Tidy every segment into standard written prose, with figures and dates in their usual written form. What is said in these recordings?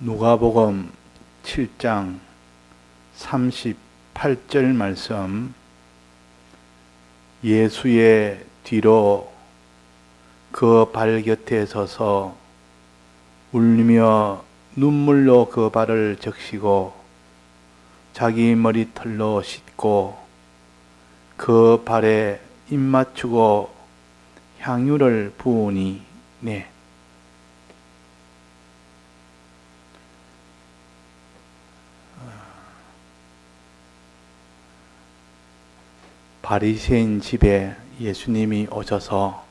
누가복음 7장 38절 말씀. 예수의 뒤로 그 발 곁에 서서 울며 눈물로 그 발을 적시고 자기 머리털로 씻고 그 발에 입 맞추고 향유를 부으니 네. 바리새인 집에 예수님이 오셔서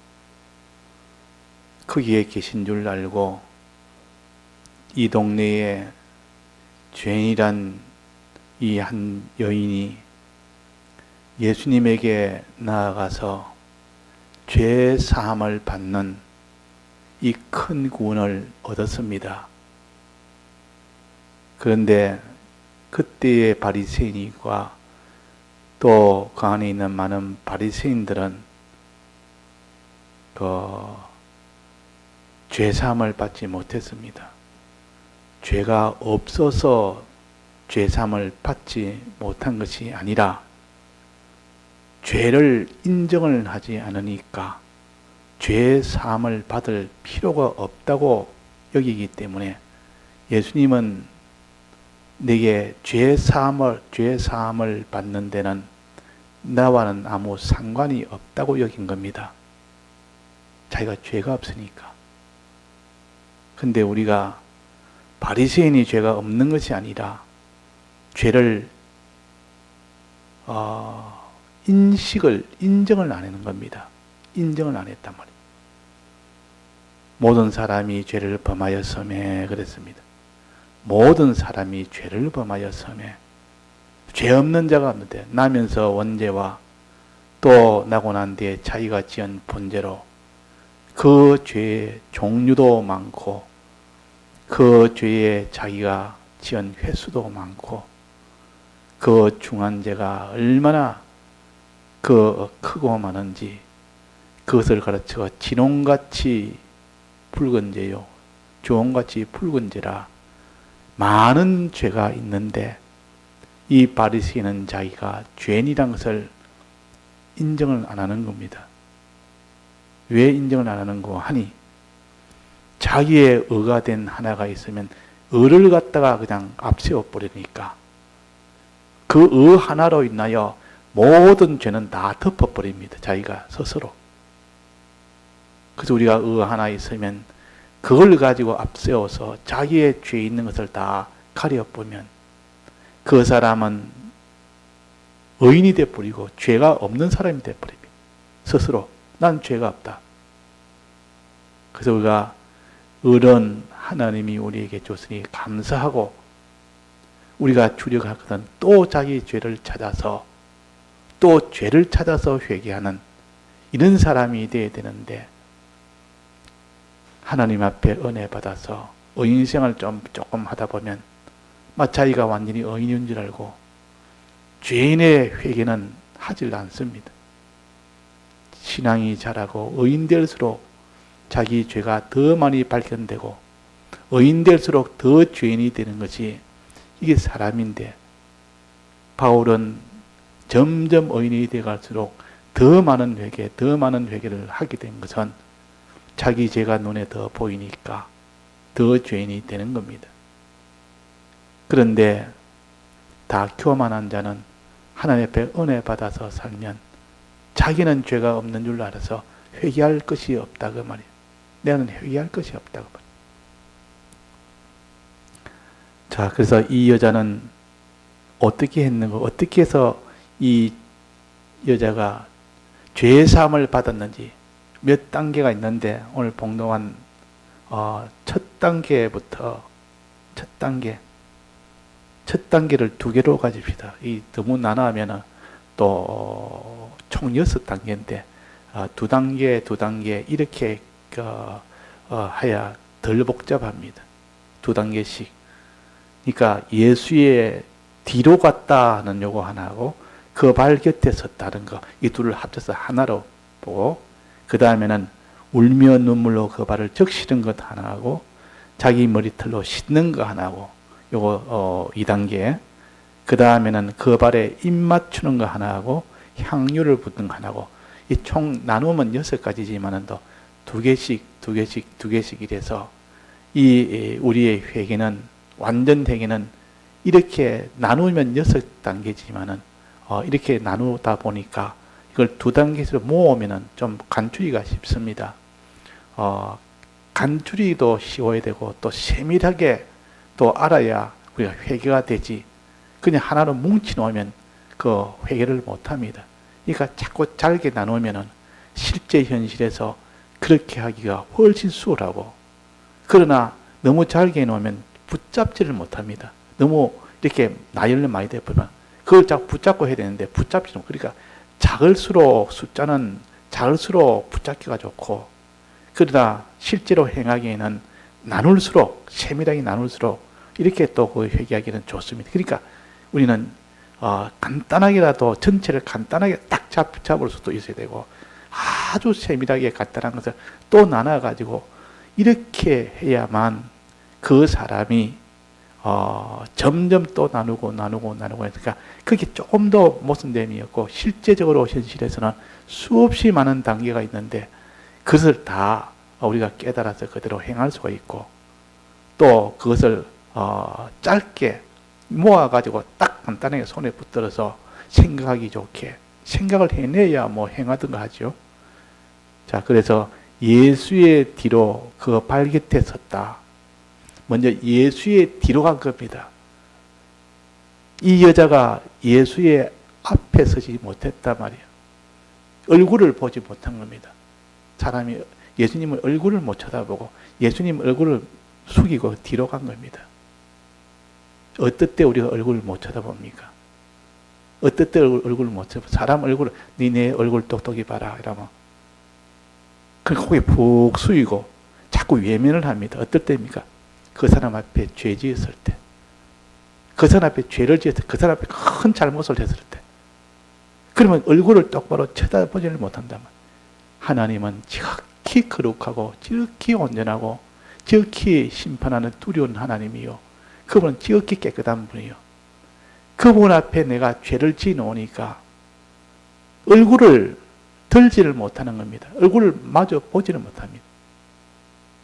거기에 계신 줄 알고 이 동네에 죄인이란 이 한 여인이 예수님에게 나아가서 죄 사함을 받는 이 큰 구원을 얻었습니다. 그런데 그때의 바리새인과 또 그 안에 있는 많은 바리새인들은 죄사함을 받지 못했습니다. 죄가 없어서 죄사함을 받지 못한 것이 아니라 죄를 인정을 하지 않으니까 죄사함을 받을 필요가 없다고 여기기 때문에 예수님은 내게 죄사함을 받는 데는 나와는 아무 상관이 없다고 여긴 겁니다. 자기가 죄가 없으니까. 근데 우리가 바리새인이 죄가 없는 것이 아니라 죄를 인정을 안 하는 겁니다. 인정을 안 했단 말이에요. 모든 사람이 죄를 범하였으며 그랬습니다. 모든 사람이 죄를 범하였으며 죄 없는 자가 없는데 나면서 원죄와 또 나고 난 뒤에 자기가 지은 본죄로 그 죄의 종류도 많고 그 죄에 자기가 지은 횟수도 많고 그 중한 죄가 얼마나 크고 많은지 그것을 가르쳐 진홍같이 붉은 죄요 주홍같이 붉은 죄라 많은 죄가 있는데 이 바리새인은 자기가 죄인이란 것을 인정을 안 하는 겁니다. 왜 인정을 안 하는 거 하니 자기의 의가 된 하나가 있으면 의를 갖다가 그냥 앞세워 버리니까 그 의 하나로 인하여 모든 죄는 다 덮어버립니다. 자기가 스스로. 그래서 우리가 의 하나 있으면 그걸 가지고 앞세워서 자기의 죄 있는 것을 다 가려보면 그 사람은 의인이 되어버리고 죄가 없는 사람이 되어버립니다. 스스로 난 죄가 없다. 그래서 우리가 의로운 하나님이 우리에게 줬으니 감사하고 우리가 주력하거든 또 자기 죄를 찾아서 또 죄를 찾아서 회개하는 이런 사람이 되어야 되는데 하나님 앞에 은혜 받아서 의인생활 조금 하다 보면 자기가 완전히 의인인 줄 알고 죄인의 회개는 하질 않습니다. 신앙이 자라고 의인 될수록 자기 죄가 더 많이 발견되고 의인 될수록 더 죄인이 되는 것이 이게 사람인데 바울은 점점 의인이 되갈수록 더 많은 회개를 하게 된 것은 자기 죄가 눈에 더 보이니까 더 죄인이 되는 겁니다. 그런데 다 교만한 자는 하나님 앞에 은혜 받아서 살면 자기는 죄가 없는 줄 알아서 회개할 것이 없다 그 말이에요. 내가는 회개할 것이 없다 그 말이에요. 자, 그래서 이 여자는 어떻게 했는가? 어떻게 해서 이 여자가 죄사함을 받았는지 몇 단계가 있는데 오늘 봉독한 첫 단계를 두 개로 가집시다. 이 너무 나눠하면 또 총 6단계인데 두 단계 이렇게 해야 덜 복잡합니다. 두 단계씩. 그러니까 예수의 뒤로 갔다는 요거 하나하고 그 발 곁에 섰다는 거 이 둘을 합쳐서 하나로 보고 그 다음에는 울며 눈물로 그 발을 적시는 것 하나하고 자기 머리털로 씻는 거 하나고, 요거 2단계. 그 다음에는 그 발에 입 맞추는 거 하나하고 향유를 붓는 거 하나고, 이 총 나누면 6가지지만은 또 2개씩, 2개씩, 2개씩 이래서 이 우리의 회개는, 완전 회개는 이렇게 나누면 6단계지만은 이렇게 나누다 보니까 이걸 2단계로 모으면은 좀 간추리가 쉽습니다. 간추리도 쉬워야 되고 또 세밀하게 또 알아야 우리가 회개가 되지. 그냥 하나로 뭉치 놓으면 그 회개를 못 합니다. 그러니까 자꾸 잘게 나누면은 실제 현실에서 그렇게 하기가 훨씬 수월하고, 그러나 너무 잘게 놓으면 붙잡지를 못합니다. 너무 이렇게 나열을 많이 되면 그걸 자꾸 붙잡고 해야 되는데 붙잡지는, 그러니까 작을수록, 숫자는 작을수록 붙잡기가 좋고, 그러나 실제로 행하기에는 나눌수록, 세밀하게 나눌수록 이렇게 또 그 회개하기는 좋습니다. 그러니까 우리는 간단하게라도 전체를 간단하게 딱 잡을 수도 있어야 되고, 아주 세밀하게 간단한 것을 또 나눠가지고 이렇게 해야만 그 사람이 점점 또 나누고 그러니까 그게 조금 더 모순됨이었고, 실제적으로 현실에서는 수없이 많은 단계가 있는데 그것을 다 우리가 깨달아서 그대로 행할 수가 있고, 또 그것을 짧게 모아가지고 딱 간단하게 손에 붙들어서 생각하기 좋게 생각을 해내야 뭐 행하든가 하죠. 자, 그래서 예수의 뒤로 그 발 곁에 섰다. 먼저 예수의 뒤로 간 겁니다. 이 여자가 예수의 앞에 서지 못했단 말이에요. 얼굴을 보지 못한 겁니다. 사람이 예수님의 얼굴을 못 쳐다보고 예수님 얼굴을 숙이고 뒤로 간 겁니다. 어떨 때 우리가 얼굴을 못 쳐다봅니까? 어떨 때 얼굴을 못 쳐다봐? 사람 얼굴을, 니네 얼굴 똑똑히 봐라 이러면 그러니까 고개 푹 숙이고 자꾸 외면을 합니다. 어떨 때입니까? 그 사람 앞에 죄 지었을 때, 그 사람 앞에 죄를 지었을 때, 그 사람 앞에 큰 잘못을 했을 때, 그러면 얼굴을 똑바로 쳐다보지를 못한다면, 하나님은 지극히 거룩하고 지극히 온전하고 지극히 심판하는 두려운 하나님이요, 그분은 지극히 깨끗한 분이요, 그분 앞에 내가 죄를 지어 놓으니까 얼굴을 들지를 못하는 겁니다. 얼굴을 마저 보지를 못합니다.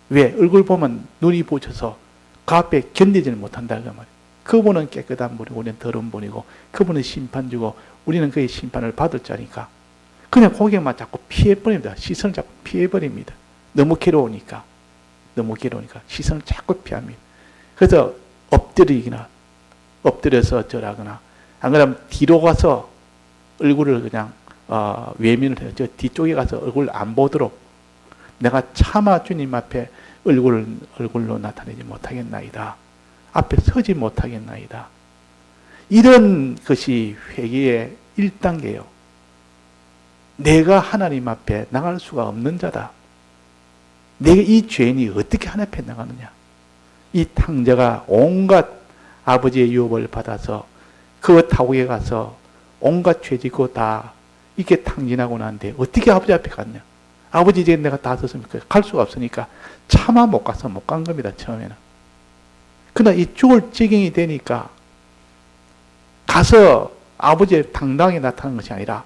왜? 얼굴 보면 눈이 부셔서 그 앞에 견디지를 못한다 그 말이에요. 그분은 깨끗한 분이고 우리는 더러운 분이고, 그분은 심판주고 우리는 그의 심판을 받을 자니까 그냥 고개만 자꾸 피해버립니다. 시선을 자꾸 피해버립니다. 너무 괴로우니까 시선을 자꾸 피합니다. 그래서 엎드려서 절하거나, 안 그러면 뒤로 가서 얼굴을 그냥 외면을 해요. 저 뒤쪽에 가서 얼굴 안 보도록 내가 차마 주님 앞에 얼굴로 나타내지 못하겠나이다. 앞에 서지 못하겠나이다. 이런 것이 회개의 1단계예요. 내가 하나님 앞에 나갈 수가 없는 자다. 내가 이 죄인이 어떻게 하나님 앞에 나가느냐. 이 탕자가 온갖 아버지의 유업을 받아서 그 타국에 가서 온갖 죄 짓고 다 이렇게 탕진하고 나는데 어떻게 아버지 앞에 갔냐. 아버지 이제 내가 다 썼으니까 갈 수가 없으니까 차마 못 가서 못 간 겁니다. 처음에는. 그러나 이 죽을 지경이 되니까 가서 아버지의 당당하게 나타나는 것이 아니라,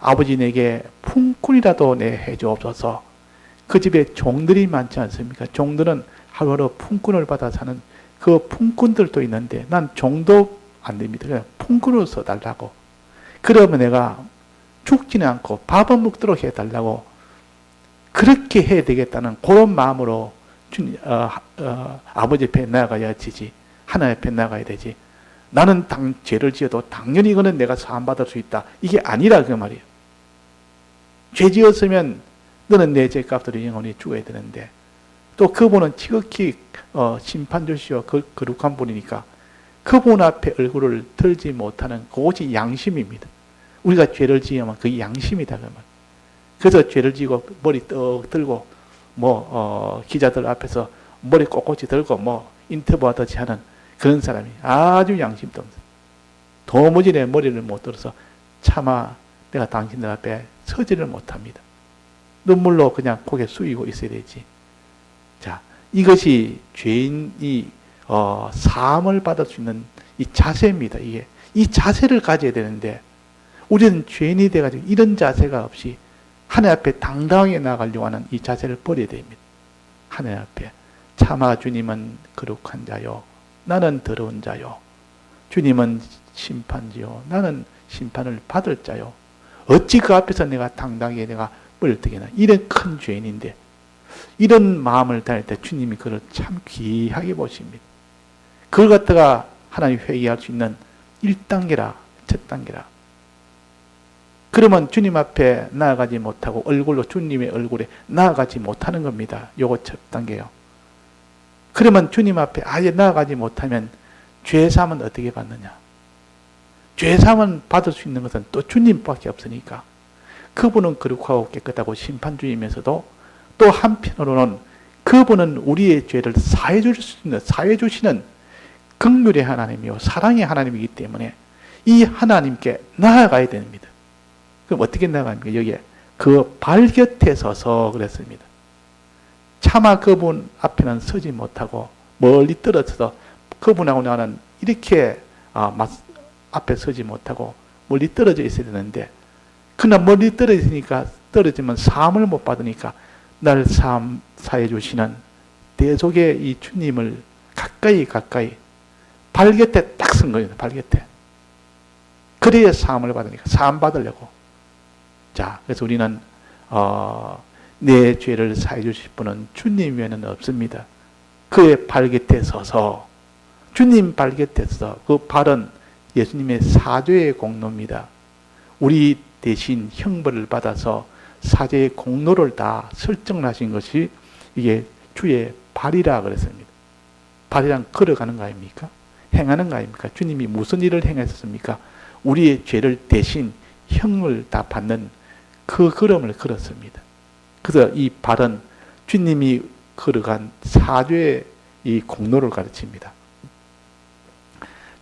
아버지 내게 품꾼이라도 내 해주옵소서. 그 집에 종들이 많지 않습니까? 종들은 하루하루 품꾼을 받아 사는 그 품꾼들도 있는데 난 종도 안 됩니다. 그냥 품꾼으로 써달라고. 그러면 내가 죽지는 않고 밥은 먹도록 해달라고, 그렇게 해야 되겠다는 그런 마음으로 아버지 앞에 나아가야 지지, 하나님 앞에 나아가야 되지. 나는 죄를 지어도 당연히 이거는 내가 사함받을 수 있다, 이게 아니라 그 말이에요. 죄 지었으면 너는 내 죄값으로 영원히 죽어야 되는데, 또 그분은 지극히 심판주시오 거룩한 분이니까 그분 앞에 얼굴을 들지 못하는 그것이 양심입니다. 우리가 죄를 지으면 그게 양심이다 그 말. 그래서 죄를 지고 머리 떡 들고 기자들 앞에서 머리 꼿꼿이 들고 인터뷰하듯이 하는 그런 사람이 아주 양심도 없습니다. 도무지 내 머리를 못 들어서 차마 내가 당신들 앞에 서지를 못합니다. 눈물로 그냥 고개 숙이고 있어야 되지. 자, 이것이 죄인이 사함을 받을 수 있는 이 자세입니다. 이게 이 자세를 가져야 되는데 우리는 죄인이 돼가지고 이런 자세가 없이 하나님 앞에 당당하게 나아가려고 하는 이 자세를 버려야 됩니다. 하나님 앞에 차마 주님은 거룩한 자요, 나는 더러운 자요. 주님은 심판지요, 나는 심판을 받을 자요. 어찌 그 앞에서 내가 당당하게 내가 뻘을 뜨겠나. 이런 큰 죄인인데 이런 마음을 다닐 때 주님이 그를 참 귀하게 보십니다. 그걸 갖다가 하나님 회개할 수 있는 1단계라, 첫 단계라. 그러면 주님 앞에 나아가지 못하고 얼굴로 주님의 얼굴에 나아가지 못하는 겁니다. 요거 첫 단계요. 그러면 주님 앞에 아예 나아가지 못하면 죄사함은 어떻게 받느냐? 죄사함은 받을 수 있는 것은 또 주님밖에 없으니까 그분은 거룩하고 깨끗하고 심판주이면서도 또 한편으로는 그분은 우리의 죄를 사해 주시는 긍휼의 하나님이요 사랑의 하나님이기 때문에 이 하나님께 나아가야 됩니다. 그럼 어떻게 나아갑니까? 여기에 그 발 곁에 서서 그랬습니다. 차마 그분 앞에는 서지 못하고 멀리 떨어져서 그분하고 나는 이렇게 앞에 서지 못하고 멀리 떨어져 있어야 되는데 그러나 멀리 떨어지니까 떨어지면 사함을 못 받으니까 날 사해 주시는 대속의 이 주님을 가까이 발 곁에 딱 쓴 거예요. 발 곁에. 그래야 사함을 받으니까 사함 받으려고. 자, 그래서 우리는 내 죄를 사해 주실 분은 주님 외에는 없습니다. 그의 발 곁에 서서 주님 발 곁에 서서 그 발은 예수님의 사죄의 공로입니다. 우리 대신 형벌을 받아서 사죄의 공로를 다 설정하신 것이 이게 주의 발이라 그랬습니다. 발이란 걸어가는 거 아닙니까? 행하는 거 아닙니까? 주님이 무슨 일을 행하셨습니까? 우리의 죄를 대신 형을 다 받는 그 걸음을 걸었습니다. 그래서 이 발은 주님이 걸어간 사죄의 이 공로를 가르칩니다.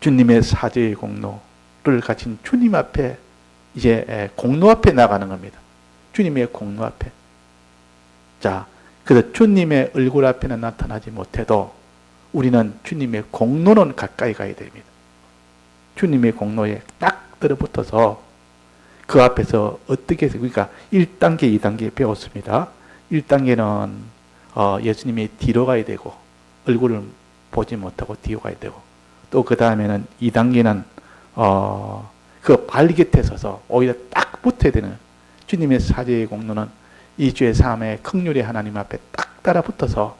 주님의 사죄의 공로를 가진 주님 앞에 이제 공로 앞에 나가는 겁니다. 주님의 공로 앞에. 자, 그래서 주님의 얼굴 앞에는 나타나지 못해도 우리는 주님의 공로는 가까이 가야 됩니다. 주님의 공로에 딱 들어붙어서 그 앞에서 어떻게 해서 그러니까 1단계, 2단계 배웠습니다. 1단계는 예수님이 뒤로 가야 되고 얼굴을 보지 못하고 뒤로 가야 되고 또 그 다음에는 2단계는 그 발 곁에 서서 오히려 딱 붙어야 되는 주님의 사죄의 공로는 이 죄 사함의 긍휼의 하나님 앞에 딱 따라붙어서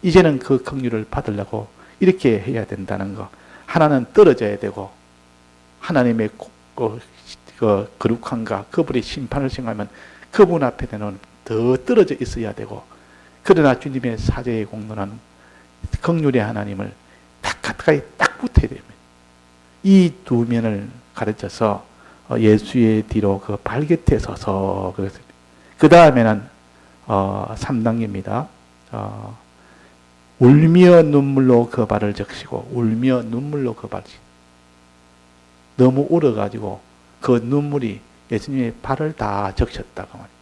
이제는 그 긍휼을 받으려고 이렇게 해야 된다는 거. 하나는 떨어져야 되고 하나님의 그 거룩함과 그분의 심판을 생각하면 그분 앞에는 더 떨어져 있어야 되고 그러나 주님의 사죄의 공로는 긍휼의 하나님을 딱 가까이 딱 붙어야 됩니다. 이 두 면을 가르쳐서 예수의 뒤로 그 발 곁에 서서 그랬습니다. 그 다음에는 3단계입니다. 울며 눈물로 그 발을 적시고 울며 눈물로 그 발을 너무 울어가지고 그 눈물이 예수님의 발을 다 적셨다고 말이에요.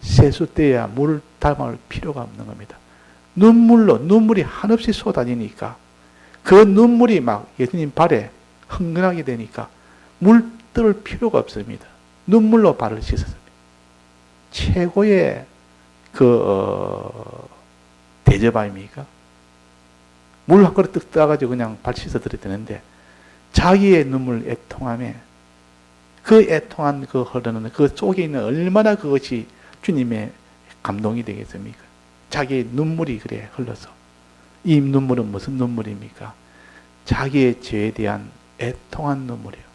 세숫대야 물 담을 필요가 없는 겁니다. 눈물이 한없이 쏟아지니까 그 눈물이 막 예수님 발에 흥건하게 되니까 물 뜰 필요가 없습니다. 눈물로 발을 씻었습니다. 최고의 대접 아닙니까? 물 한 그릇 뚝 떠가지고 그냥 발 씻어드려야 되는데 자기의 눈물 애통함에 그 애통한 그 흐르는 그 속에 있는 얼마나 그것이 주님의 감동이 되겠습니까? 자기의 눈물이 그래 흘러서 이 눈물은 무슨 눈물입니까? 자기의 죄에 대한 애통한 눈물이에요.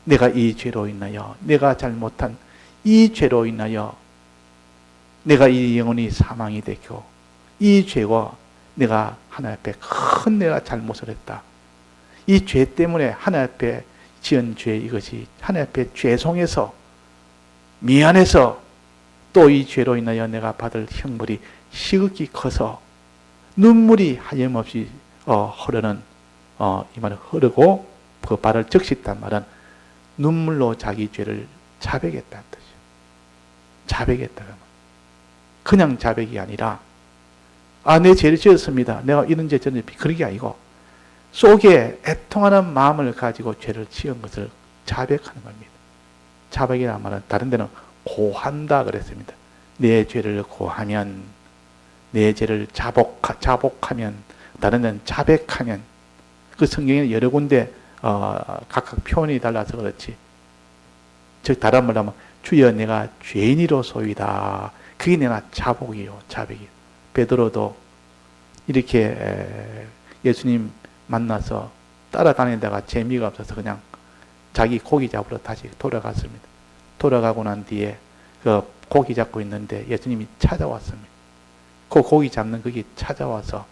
내가 이 죄로 인하여 내가 잘못한 이 죄로 인하여 내가 이 영혼이 사망이 되고 이 죄와 내가 하나님 앞에 큰 내가 잘못을 했다. 이 죄 때문에 하나님 앞에 지은 죄 이것이 하나님 앞에 죄송해서 미안해서 또 이 죄로 인하여 내가 받을 형벌이 시극히 커서 눈물이 하염없이 흐르는 이 말은 흐르고 그 발을 적셨단 말은 눈물로 자기 죄를 자백했다는 뜻이에요. 자백했다는 말. 그냥 자백이 아니라 내 죄를 지었습니다. 내가 이런 죄 졌는데 그런 게 아니고 속에 애통하는 마음을 가지고 죄를 지은 것을 자백하는 겁니다. 자백이라는 말은 다른 데는 고한다 그랬습니다. 내 죄를 고하면, 내 죄를 자복하면, 다른 데는 자백하면, 그 성경에는 여러 군데 각각 표현이 달라서 그렇지. 즉 다른 말로 하면 주여 내가 죄인이로소이다. 그게 내가 자복이요, 자백이요. 베드로도 이렇게 예수님 만나서 따라다니다가 재미가 없어서 그냥 자기 고기 잡으러 다시 돌아갔습니다. 돌아가고 난 뒤에 그 고기 잡고 있는데 예수님이 찾아왔습니다. 그 고기 잡는 거기 찾아와서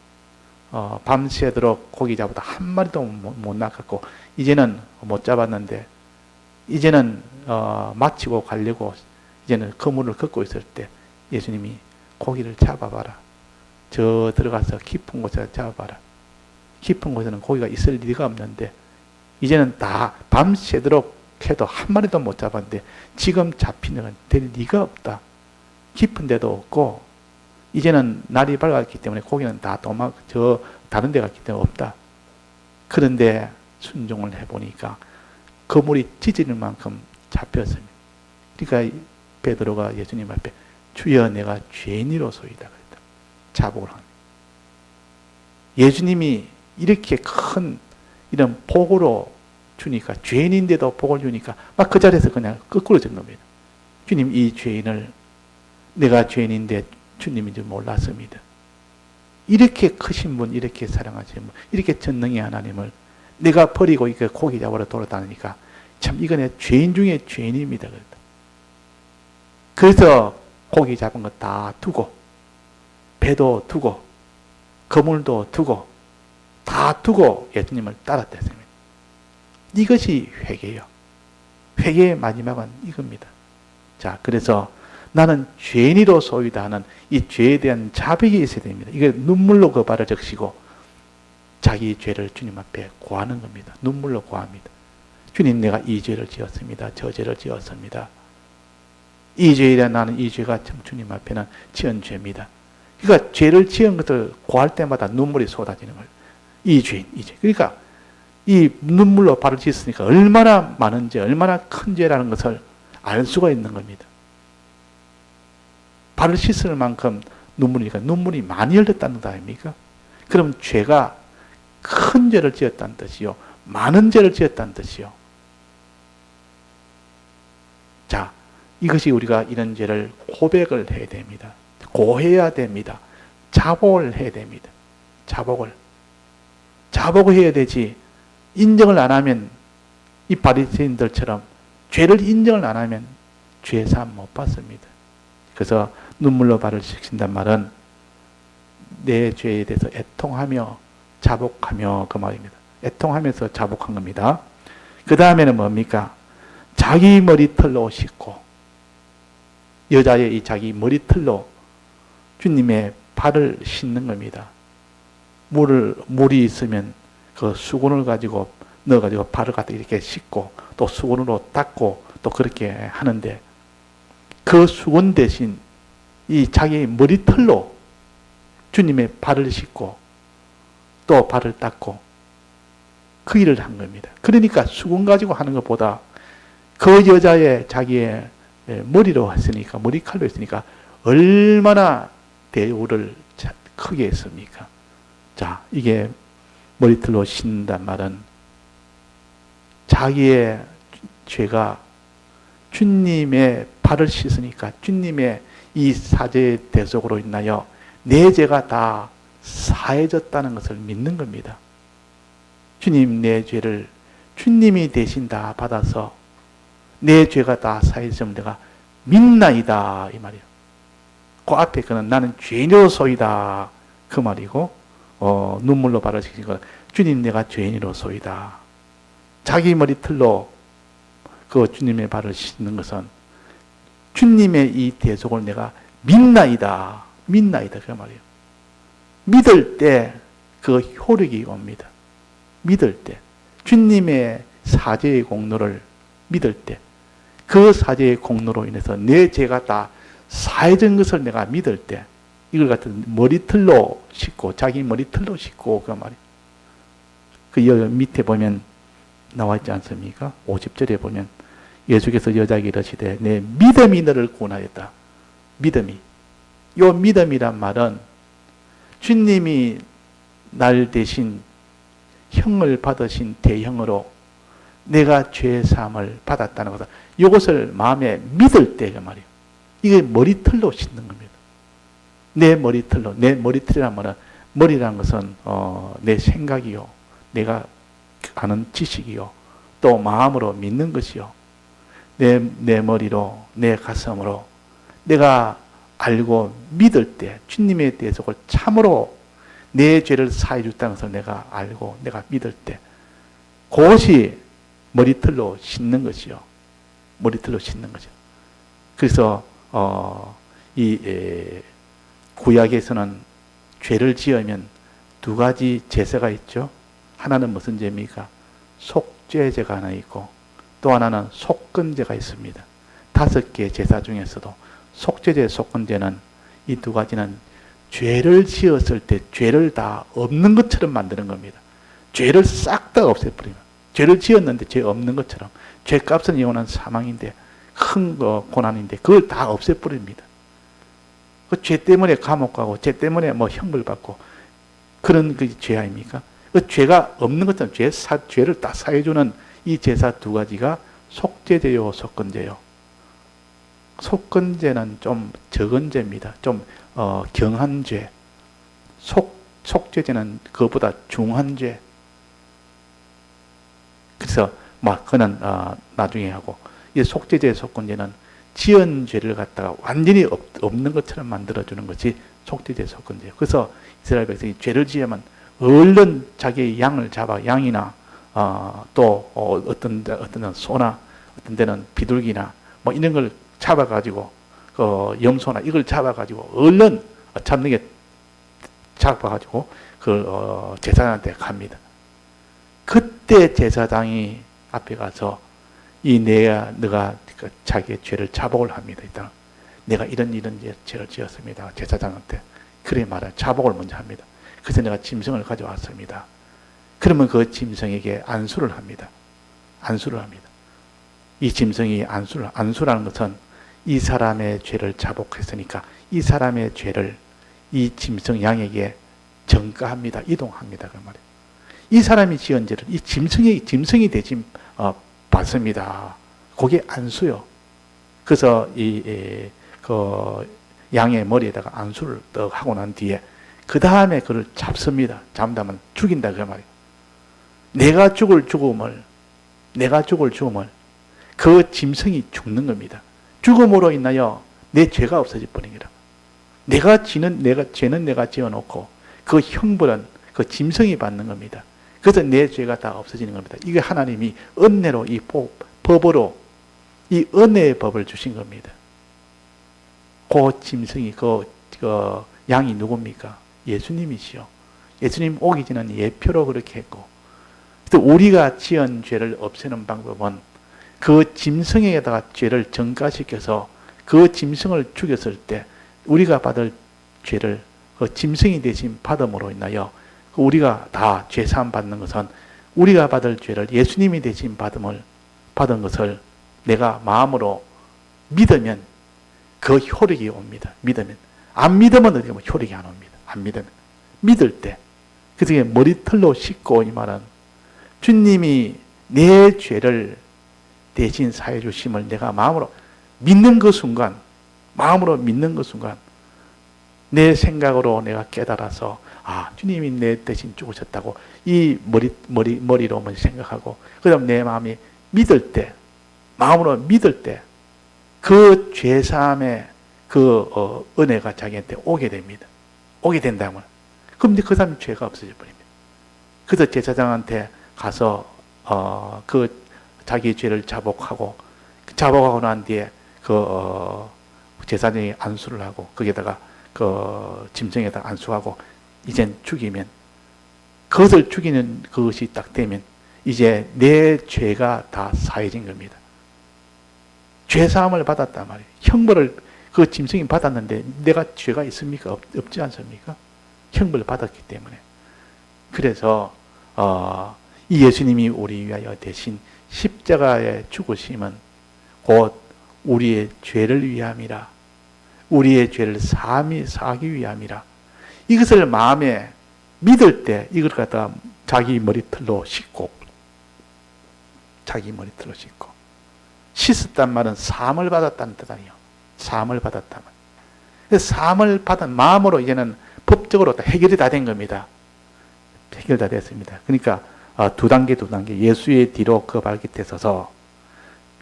밤새도록 고기 잡아도 한 마리도 못 낚았고 이제는 못 잡았는데 이제는 마치고 가려고 이제는 그물을 긋고 있을 때 예수님이 고기를 잡아봐라. 저 들어가서 깊은 곳에 잡아봐라. 깊은 곳에는 고기가 있을 리가 없는데 이제는 다 밤새도록 해도 한 마리도 못 잡았는데 지금 잡히는 건 될 리가 없다. 깊은 데도 없고 이제는 날이 밝았기 때문에 고기는 다 다른 데 갔기 때문에 없다. 그런데 순종을 해보니까 그물이 찢어질 만큼 잡혔습니다. 그러니까 베드로가 예수님 앞에 주여 내가 죄인이로소이다 그랬다. 자복을 합니다. 예수님이 이렇게 큰 이런 복으로 주니까 죄인인데도 복을 주니까 막 그 자리에서 그냥 거꾸로 진 겁니다. 주님 이 죄인을 내가 죄인인데 주님인 줄 몰랐습니다. 이렇게 크신 분, 이렇게 사랑하신 분, 이렇게 전능의 하나님을 내가 버리고 이렇게 고기 잡으러 돌아다니니까 참 이건 내 죄인 중에 죄인입니다. 그래서 고기 잡은 거 다 두고 배도 두고 그물도 두고 다 두고 예수님을 따랐댔습니다. 이것이 회개예요. 회개의 마지막은 이겁니다. 자, 그래서 나는 죄인이로소이다 하는 이 죄에 대한 자백이 있어야 됩니다. 이게 눈물로 그 발을 적시고 자기 죄를 주님 앞에 고하는 겁니다. 눈물로 고합니다. 주님 내가 이 죄를 지었습니다. 저 죄를 지었습니다. 이 죄이라 나는 이 죄가 참 주님 앞에는 지은 죄입니다. 그러니까 죄를 지은 것을 고할 때마다 눈물이 쏟아지는 거예요. 이 죄. 그러니까 이 눈물로 발을 씻으니까 얼마나 많은 죄, 얼마나 큰 죄라는 것을 알 수가 있는 겁니다. 발을 씻을 만큼 눈물이니까 눈물이 많이 흘렀다는 거 아닙니까? 그럼 죄가 큰 죄를 지었다는 뜻이요. 많은 죄를 지었다는 뜻이요. 자, 이것이 우리가 이런 죄를 고백을 해야 됩니다. 고해야 됩니다. 자복을 해야 됩니다. 자복을 해야 되지. 인정을 안 하면 이 바리새인들처럼 죄를 인정을 안 하면 죄 사함 못 받습니다. 그래서 눈물로 발을 씻긴단 말은 내 죄에 대해서 애통하며 자복하며 그 말입니다. 애통하면서 자복한 겁니다. 그 다음에는 뭡니까? 자기 머리털로 씻고 여자의 이 자기 머리털로 주님의 발을 씻는 겁니다. 물이 있으면 그 수건을 가지고 넣어가지고 발을 갖다 이렇게 씻고 또 수건으로 닦고 또 그렇게 하는데 그 수건 대신 이 자기 머리털로 주님의 발을 씻고 또 발을 닦고 그 일을 한 겁니다. 그러니까 수건 가지고 하는 것보다 그 여자의 자기의 머리로 했으니까 머리칼로 했으니까 얼마나 대우를 크게 했습니까? 자, 이게 머리털로 씻는단 말은 자기의 죄가 주님의 발을 씻으니까 주님의 이 사죄의 대속으로 인하여 내 죄가 다 사해졌다는 것을 믿는 겁니다. 주님 내 죄를 주님이 대신 다 받아서 내 죄가 다 사해졌음을 내가 믿나이다 이 말이에요. 그 앞에 그는 나는 죄인으로소이다 그 말이고 눈물로 발을 씻긴 건 주님 내가 죄인으로소이다. 자기 머리털로 그 주님의 발을 씻는 것은 주님의 이 대속을 내가 믿나이다 그 말이에요. 믿을 때 그 효력이 옵니다. 믿을 때 주님의 사죄의 공로를 믿을 때 그 사죄의 공로로 인해서 내 죄가 다 사해진 것을 내가 믿을 때 이걸 같은 머리털로 씻고, 자기 머리털로 씻고, 그 말이에요. 그 밑에 보면 나와 있지 않습니까? 50절에 보면 예수께서 여자에게 이르시되 내 믿음이 너를 구원하였다. 믿음이. 요 믿음이란 말은 주님이 날 대신 형을 받으신 대형으로 내가 죄 사함을 받았다는 것을, 이것을 마음에 믿을 때 그 말이에요. 이게 머리털로 씻는 겁니다. 내 머리털로. 내 머리털이란 말은, 머리란 것은 내 생각이요, 내가 아는 지식이요, 또 마음으로 믿는 것이요, 내 머리로, 내 가슴으로 내가 알고 믿을 때, 주님에 대해서 그걸 참으로 내 죄를 사해 줬다는 것을 내가 알고 내가 믿을 때, 그것이 머리털로 씻는 것이요. 머리털로 씻는 거죠. 그래서 구약에서는 죄를 지으면 두 가지 제사가 있죠. 하나는 무슨 죄입니까? 속죄제가 하나 있고, 또 하나는 속건제가 있습니다. 5개의 제사 중에서도 속죄제, 속건제는, 이 두 가지는 죄를 지었을 때 죄를 다 없는 것처럼 만드는 겁니다. 죄를 싹 다 없애버리면, 죄를 지었는데 죄 없는 것처럼, 죄값은 영원한 사망인데, 큰 고난인데 그걸 다 없애버립니다. 그 죄 때문에 감옥 가고, 죄 때문에 뭐 형벌 받고, 그런 그 죄 아닙니까? 그 죄가 없는 것처럼 죄를 다 사해주는 이 제사 두 가지가 속죄제요, 속건제요. 속건제는 좀 적은 죄입니다. 좀 경한 죄. 속죄제는 그것보다 중한 죄. 그래서 막 그는 나중에 하고, 이 속죄제, 속건제는 지은 죄를 갖다가 완전히 없는 것처럼 만들어주는 것이 속죄제, 속건제예요. 그래서 이스라엘 백성이 죄를 지으면 얼른 자기의 양을 잡아, 양이나 또 어떤 데는 소나, 어떤 데는 비둘기나 뭐 이런 걸 잡아가지고, 염소나 이걸 잡아가지고 얼른 잡는 게 잡아가지고 제사장한테 갑니다. 그때 제사장이 앞에 가서 너가 자기의 죄를 자복을 합니다. 일단 내가 이런 죄를 지었습니다. 제사장한테 그래 말해, 자복을 먼저 합니다. 그래서 내가 짐승을 가져왔습니다. 그러면 그 짐승에게 안수를 합니다. 안수를 합니다. 이 짐승이 안수라는 것은 이 사람의 죄를 자복했으니까 이 사람의 죄를 이 짐승 양에게 전가합니다. 이동합니다. 그 말이에요. 이 사람이 지은 죄를 이 짐승이 대신 받습니다. 그게 안수요. 그래서 그 양의 머리에다가 안수를 떡 하고 난 뒤에 그 다음에 그를 잡습니다. 잡다면 죽인다 그 말이에요. 내가 죽을 죽음을 그 짐승이 죽는 겁니다. 죽음으로 인하여 내 죄가 없어질 뿐이니라. 죄는 내가 지어놓고 그 형벌은 그 짐승이 받는 겁니다. 그래서 내 죄가 다 없어지는 겁니다. 이게 하나님이 은혜로, 이 법으로, 이 은혜의 법을 주신 겁니다. 그 짐승이, 그 양이 누굽니까? 예수님이시요. 예수님 오기 전에는 예표로 그렇게 했고, 그래서 우리가 지은 죄를 없애는 방법은 그 짐승에다가 죄를 전가시켜서 그 짐승을 죽였을 때 우리가 받을 죄를 그 짐승이 대신 받음으로 인하여 우리가 다 죄사함 받는 것은 우리가 받을 죄를 예수님이 대신 받은 것을 내가 마음으로 믿으면 그 효력이 옵니다. 믿으면. 안 믿으면 어떻게 보면 효력이 안 옵니다. 안 믿으면. 믿을 때. 그래서 머리털로 씻고, 이 말은 주님이 내 죄를 대신 사해 주심을 내가 마음으로 믿는 그 순간, 내 생각으로 내가 깨달아서, 주님이 내 대신 죽으셨다고 이 머리로 먼저 생각하고, 그 다음 내 마음이 믿을 때, 마음으로 믿을 때, 그 죄사함의 그 은혜가 자기한테 오게 됩니다. 오게 된다면. 그럼 그 사람이 죄가 없어져 버립니다. 그래서 제사장한테 가서 그 자기 죄를 자복하고 난 뒤에 제사장이 안수를 하고 거기에다가 그 짐승에다 안수하고 이젠 죽이면, 그것을 죽이는 그것이 딱 되면 이제 내 죄가 다 사해진 겁니다. 죄사함을 받았단 말이에요. 형벌을 그 짐승이 받았는데 내가 죄가 있습니까? 없지 않습니까? 형벌을 받았기 때문에. 그래서 이 예수님이 우리 위하여 대신 십자가의 죽으심은 곧 우리의 죄를 위함이라. 우리의 죄를 사하기 위함이라. 이것을 마음에 믿을 때 이걸 갖다가 자기 머리털로 씻고, 자기 머리털로 씻고, 씻었단 말은 사함을 받았다는 뜻 아니에요. 사함을 받았다면. 사함을 받은 마음으로 이제는 법적으로 해결이 다 된 겁니다. 해결 다 됐습니다. 그러니까 두 단계 예수의 뒤로 그 발깃에 서서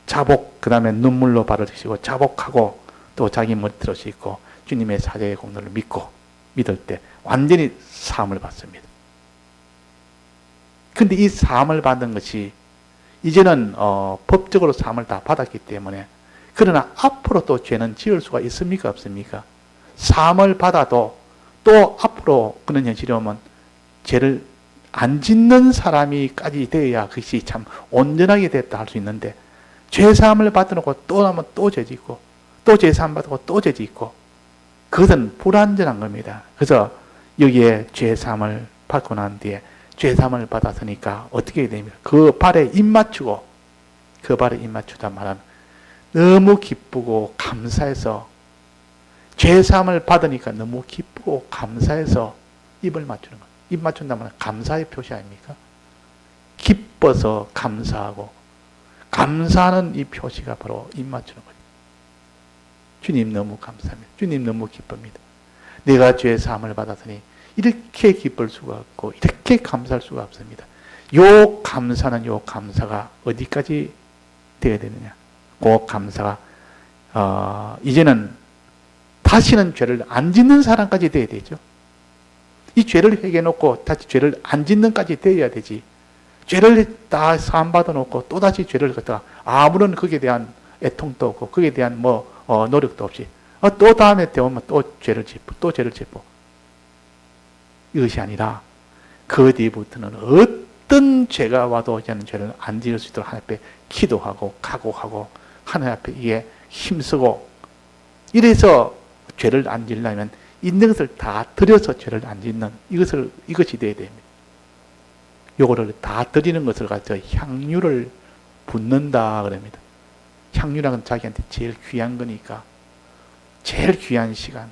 자복, 그 다음에 눈물로 발을 씻고 자복하고 또 자기 머리털로 씻고 주님의 사죄의 공로를 믿을 때 완전히 사함을 받습니다. 근데 이 사함을 받은 것이 이제는 법적으로 사함을 다 받았기 때문에, 그러나 앞으로 또 죄는 지을 수가 있습니까? 없습니까? 사함을 받아도 또 앞으로 그런 현실이 오면 죄를 안 짓는 사람이까지 되어야 그것이 참 온전하게 됐다 할 수 있는데, 죄사함을 받아놓고 또 나면 또 죄 짓고, 또 죄사함 받고 또 죄 짓고, 그것은 불완전한 겁니다. 그래서 여기에 죄사함을 받고 난 뒤에 죄사함을 받았으니까 어떻게 해야 됩니까? 그 발에 입 맞추고, 그 발에 입 맞추다 말하면 너무 기쁘고 감사해서, 죄사함을 받으니까 너무 기쁘고 감사해서 입을 맞추는 거예요. 입 맞춘다면 감사의 표시 아닙니까? 기뻐서 감사하고, 감사하는 이 표시가 바로 입 맞추는 거예요. 주님 너무 감사합니다. 주님 너무 기쁩니다. 내가 죄 사함을 받았으니 이렇게 기쁠 수가 없고 이렇게 감사할 수가 없습니다. 요 감사가 어디까지 되어야 되느냐? 그 감사가 이제는 다시는 죄를 안 짓는 사람까지 되어야 되죠. 이 죄를 회개해놓고 다시 죄를 안 짓는까지 되어야 되지. 죄를 다 사함 받아놓고 또 다시 죄를 갖다가 아무런 거기에 대한 애통도 없고 거기에 대한 노력도 없이 또 다음에 되오면 또 죄를 짓고 이것이 아니라 그 뒤부터는 어떤 죄가 와도 이제는 죄를 안 지을 수 있도록 하나님 앞에 기도하고 각오하고 하나님 앞에 이게 힘쓰고, 이래서 죄를 안 지으려면 있는 것을 다 드려서 죄를 안 짓는 이것이 되어야 됩니다. 요거를 다 드리는 것을 가지고 향유를 붓는다 그럽니다. 향유라는 자기한테 제일 귀한 거니까, 제일 귀한 시간,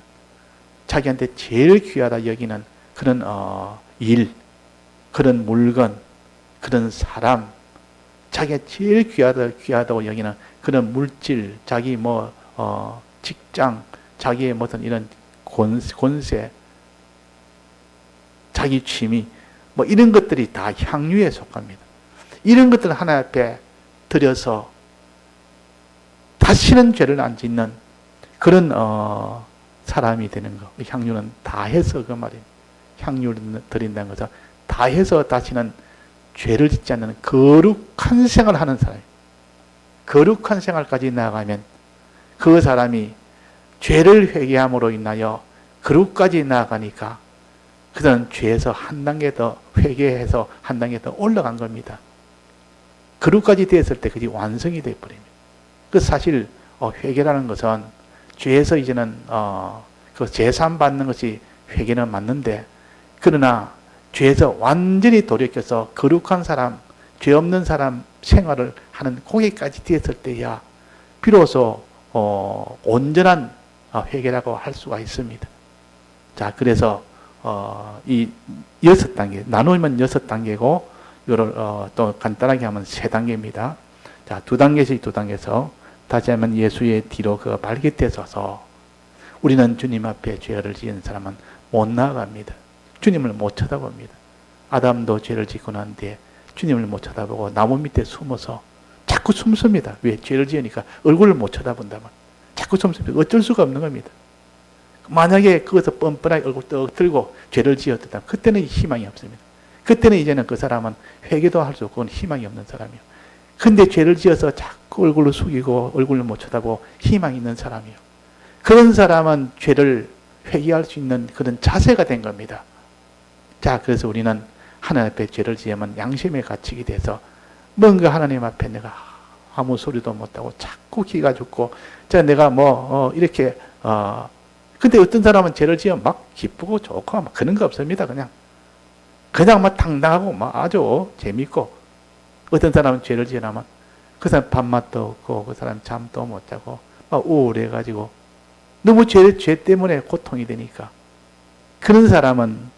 자기한테 제일 귀하다 여기는 그런 일, 그런 물건, 그런 사람, 자기가 제일 귀하다고 여기는 그런 물질, 자기 직장, 자기의 무슨 이런 권세, 자기 취미, 이런 것들이 다 향유에 속합니다. 이런 것들을 하나님 앞에 드려서 다시는 죄를 안 짓는 그런 사람이 되는 거. 향유는 다 해서 그 말입니다. 향유를 드린다는 것은 다 해서 다시는 죄를 짓지 않는 거룩한 생활을 하는 사람입니다. 거룩한 생활까지 나아가면 그 사람이 죄를 회개함으로 인하여 거룩까지 나아가니까 그들은 죄에서 한 단계 더 회개해서 한 단계 더 올라간 겁니다. 거룩까지 되었을 때 그게 완성이 되어버립니다. 그 사실 회개라는 것은 죄에서 이제는 그 제산 받는 것이 회개는 맞는데, 그러나 죄에서 완전히 돌이켜서 거룩한 사람, 죄 없는 사람 생활을 하는 고기까지 되었을 때야 비로소 온전한 회개라고 할 수가 있습니다. 자, 그래서 이 6단계, 나누면 6단계고, 이거를 또 간단하게 하면 3단계입니다. 자, 2단계에서 다시 하면 예수의 뒤로 그 발깃에 서서 우리는 주님 앞에 죄를 지은 사람은 못 나아갑니다. 주님을 못 쳐다봅니다. 아담도 죄를 짓고 난 뒤에 주님을 못 쳐다보고 나무 밑에 숨어서 자꾸 숨습니다. 왜? 죄를 지으니까 얼굴을 못 쳐다본다면 자꾸 숨습니다. 어쩔 수가 없는 겁니다. 만약에 거기서 뻔뻔하게 얼굴 떡 들고 죄를 지었다면 그때는 희망이 없습니다. 그때는 이제는 그 사람은 회개도 할 수 없고 그건 희망이 없는 사람이에요. 근데 죄를 지어서 자꾸 얼굴을 숙이고 얼굴을 못 쳐다보고 희망이 있는 사람이에요. 그런 사람은 죄를 회개할 수 있는 그런 자세가 된 겁니다. 자, 그래서 우리는 하나님 앞에 죄를 지으면 양심의 가책이 돼서 뭔가 하나님 앞에 내가 아무 소리도 못하고 자꾸 기가 죽고, 내가 이렇게, 근데 어떤 사람은 죄를 지어 막 기쁘고 좋고 막 그런 거 없습니다. 그냥 막 당당하고 막 아주 재밌고, 어떤 사람은 죄를 지어나면 그 사람 밥맛도 없고, 그 사람 잠도 못 자고, 막 우울해가지고, 너무 죄 때문에 고통이 되니까. 그런 사람은,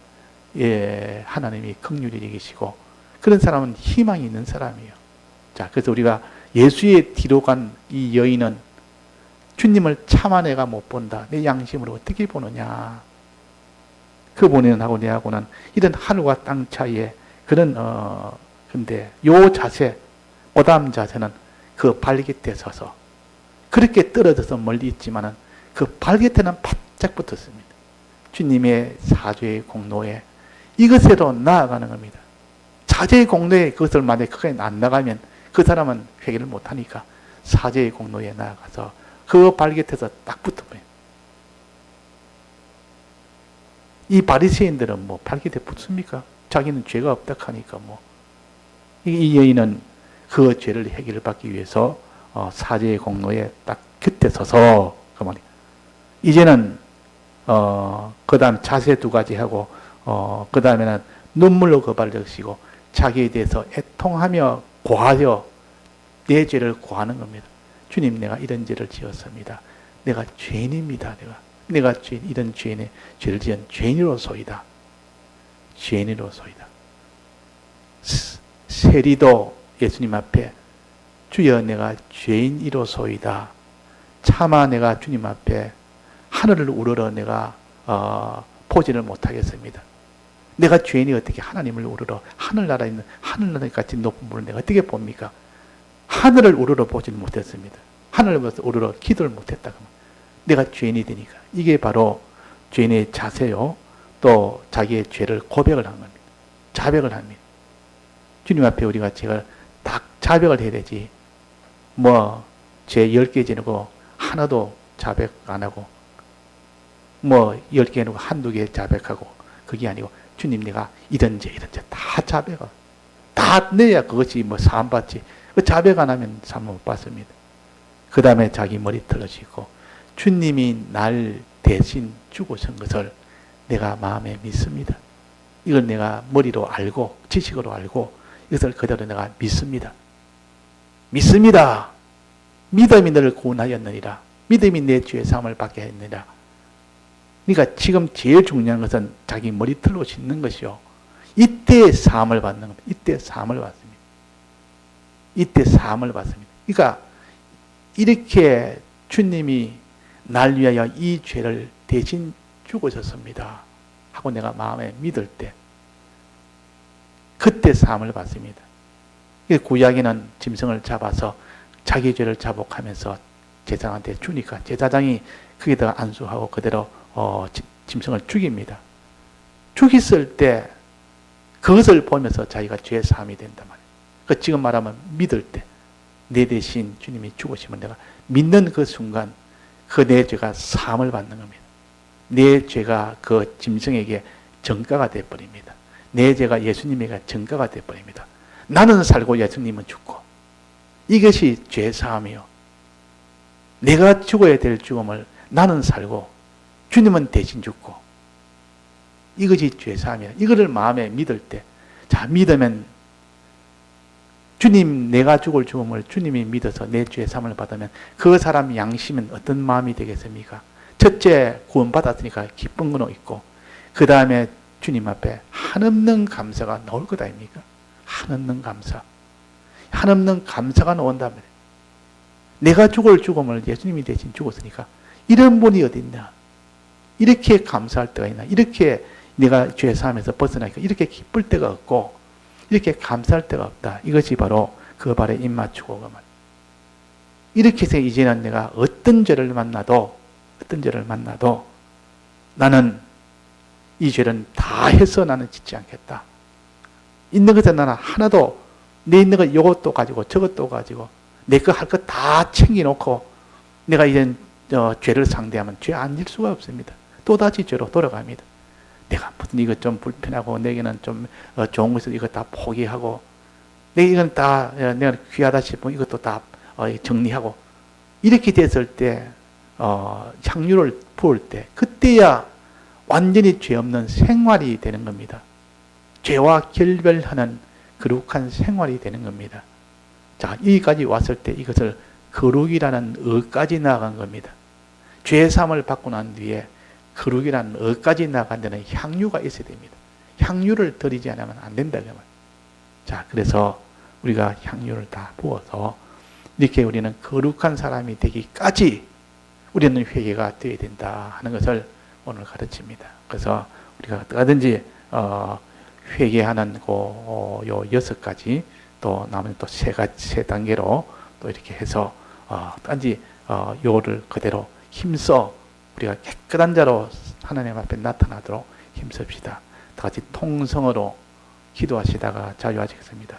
하나님이 긍휼히 여기시고, 그런 사람은 희망이 있는 사람이에요. 자, 그래서 우리가 예수의 뒤로 간 이 여인은 주님을 차마 내가 못 본다. 내 양심으로 어떻게 보느냐. 그분은 하고 내하고는 이런 하늘과 땅 차이에 그런, 근데 요 자세, 오담 자세는 그 발 곁에 서서 그렇게 떨어져서 멀리 있지만은 그 발 곁에는 바짝 붙었습니다. 주님의 사죄의 공로에 이것으로 나아가는 겁니다. 사죄의 공로에 그것을 만약에 그까지 안 나가면 그 사람은 회개를 못하니까 사죄의 공로에 나아가서 그 발 곁에서 딱 붙어버려요. 이 바리새인들은 발 곁에 붙습니까? 자기는 죄가 없다 하니까 이 여인은 그 죄를 해결받기 위해서 사죄의 공로에 딱 곁에 서서 그만이 이제는 그 다음 자세 두 가지 하고 그 다음에는 눈물로 그 발을 적시고 자기에 대해서 애통하며 고하여 내 죄를 고하는 겁니다. 주님, 내가 이런 죄를 지었습니다. 내가 죄인입니다. 내가 이런 죄를 지은 죄인으로소이다. 죄인으로소이다. 세리도 예수님 앞에 주여 내가 죄인이로소이다. 차마 내가 주님 앞에 하늘을 우러러 내가 포진을 못하겠습니다. 내가 죄인이 어떻게 하나님을 우러러 하늘나라에 있는 하늘나라같이 높은 분을 내가 어떻게 봅니까? 하늘을 우러러 보지는 못했습니다. 하늘을 우러러 기도를 못했다. 내가 죄인이 되니까. 이게 바로 죄인의 자세요. 또 자기의 죄를 고백을 한 겁니다. 자백을 합니다. 주님 앞에 우리가 제가 딱 자백을 해야 되지. 죄 10개 지내고 하나도 자백 안 하고 10개 해놓고 한두 개 자백하고 그게 아니고 주님 내가 이런 죄 다 자백을 다 내야 그것이 사함받지. 그 자백 안 하면 사함 못 받습니다. 그 다음에 자기 머리 틀어지고 주님이 날 대신 죽으신 것을 내가 마음에 믿습니다. 이걸 내가 머리로 알고 지식으로 알고 이것을 그대로 내가 믿습니다. 믿습니다. 믿음이 너를 구원하였느니라. 믿음이 내 죄의 사함을 받게 했느니라. 그러니까 지금 제일 중요한 것은 자기 머리털로 씻는 것이요. 이때 사함을 받는 겁니다. 이때 사함을 받습니다. 이때 사함을 받습니다. 그러니까 이렇게 주님이 날 위하여 이 죄를 대신 죽으셨습니다. 하고 내가 마음에 믿을 때 그때 사함을 받습니다. 구약에는 짐승을 잡아서 자기 죄를 자복하면서 제사장한테 주니까 제사장이 거기다가 안수하고 그대로 짐승을 죽입니다. 죽였을 때 그것을 보면서 자기가 죄 사함이 된단 말이에요. 지금 말하면 믿을 때 내 대신 주님이 죽으시면 내가 믿는 그 순간 그 내 죄가 사함을 받는 겁니다. 내 죄가 그 짐승에게 전가가 되어버립니다. 내 죄가 예수님에게 전가가 되어버립니다. 나는 살고 예수님은 죽고 이것이 죄 사함이요. 내가 죽어야 될 죽음을 나는 살고 주님은 대신 죽고 이것이 죄 사함이야. 이거를 마음에 믿을 때 자 믿으면 주님 내가 죽을 죽음을 주님이 믿어서 내 죄 사함을 받으면 그 사람 양심은 어떤 마음이 되겠습니까? 첫째 구원받았으니까 기쁜 건 있고 그 다음에 주님 앞에 한없는 감사가 나올 것 아닙니까? 한없는 감사. 한없는 감사가 나온단 말이에요. 내가 죽을 죽음을 예수님이 대신 죽었으니까 이런 분이 어디 있나? 이렇게 감사할 때가 있나? 이렇게 내가 죄 사함에서 벗어나니까 이렇게 기쁠 때가 없고 이렇게 감사할 때가 없다. 이것이 바로 그 발에 입 맞추고 그 말. 이렇게 해서 이제는 내가 어떤 죄를 만나도 나는 이 죄는 다 해서 나는 짓지 않겠다. 있는 것은 나는 하나도 내 있는 것 이것도 가지고 저것도 가지고 내 거 할 것 다 챙겨놓고 내가 이제 죄를 상대하면 죄 안 질 수가 없습니다. 또다시 죄로 돌아갑니다. 내가 무슨 이거 좀 불편하고 내게는 좀 좋은 것을 이거 다 포기하고 내 이건 다 내가 귀하다 싶으면 이것도 다 정리하고 이렇게 됐을 때 향유를 부을 때 그때야 완전히 죄 없는 생활이 되는 겁니다. 죄와 결별하는 거룩한 생활이 되는 겁니다. 자, 여기까지 왔을 때 이것을 거룩이라는 어까지 나아간 겁니다. 죄사함을 받고 난 뒤에 거룩이라는 어까지 나아간 데는 향유가 있어야 됩니다. 향유를 드리지 않으면 안 된다. 자, 그래서 우리가 향유를 다 부어서 이렇게 우리는 거룩한 사람이 되기까지 우리는 회개가 되어야 된다 하는 것을 오늘 가르칩니다. 그래서 우리가 어떻게든지 회개하는 요 6가지 또 남은 또 세 단계로 또 이렇게 해서 단지 요를 그대로 힘써 우리가 깨끗한 자로 하나님 앞에 나타나도록 힘씁시다. 다 같이 통성으로 기도하시다가 자유하시겠습니다.